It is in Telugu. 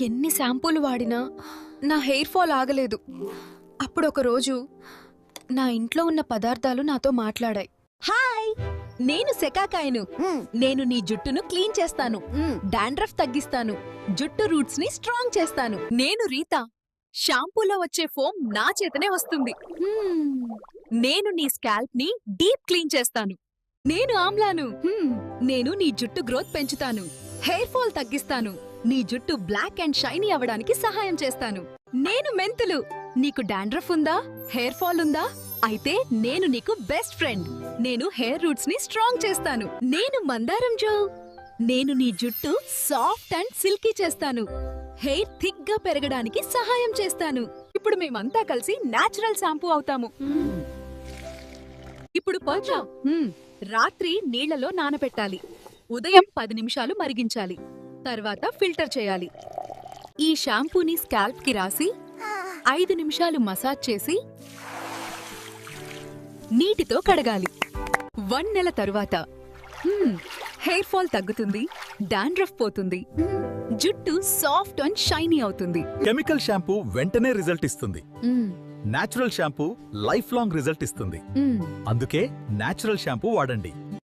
ఎన్ని షాంపూలు వాడినా నా హెయిర్ ఫాల్ ఆగలేదు. అప్పుడొక రోజు నా ఇంట్లో ఉన్న పదార్థాలు నాతో మాట్లాడాయి. హాయ్, నేను సెకాకాయను. నేను నీ జుట్టును క్లీన్ చేస్తాను, డాండ్రఫ్ తగ్గిస్తాను, జుట్టు రూట్స్ ని స్ట్రాంగ్ చేస్తాను. నేను రీతా. షాంపూలో వచ్చే ఫోమ్ నా చేతనే వస్తుంది. నేను నీ స్కాల్ప్ ని డీప్ క్లీన్ చేస్తాను. నేను ఆమ్లాను. నేను నీ జుట్టు గ్రోత్ పెంచుతాను, హెయిర్ ఫాల్ తగ్గిస్తాను, నీ జుట్టు బ్లాక్ అండ్ షైనీ అవ్వడానికి సహాయం చేస్తాను. నేను మెంతులు. నీకు డాండ్రఫ్ ఉందా, హెయిర్ ఫాల్ ఉందా? అయితే నేను నీకు బెస్ట్ ఫ్రెండ్. నేను హెయిర్ రూట్స్ ని స్ట్రాంగ్ చేస్తాను. నేను మందారం జో. నేను నీ జుట్టు సాఫ్ట్ అండ్ సిల్కీ చేస్తాను, హెయిర్ థిక్ గా పెరగడానికి సహాయం చేస్తాను. ఇప్పుడు మేమంతా కలిసి నేచురల్ షాంపూ అవుతాము. ఇప్పుడు కొంచెం రాత్రి నీళ్లలో నానబెట్టాలి, ఉదయం 10 నిమిషాలు మరిగించాలి, తర్వాత ఫిల్టర్ చేయాలి. ఈ షాంపూని స్కాల్ప్ కి రాసి 5 నిమిషాలు మసాజ్ చేసి నీటితో కడగాలి. 1 నెల తరువాత హెయిర్ ఫాల్ తగ్గుతుంది, డాండ్రఫ్ పోతుంది, జుట్టు సాఫ్ట్ అండ్ షైనీ అవుతుంది. కెమికల్ షాంపూ వెంటనే రిజల్ట్ ఇస్తుంది. Natural shampoo life long result ఇస్తుంది. అందుకే నేచురల్ షాంపూ వాడండి.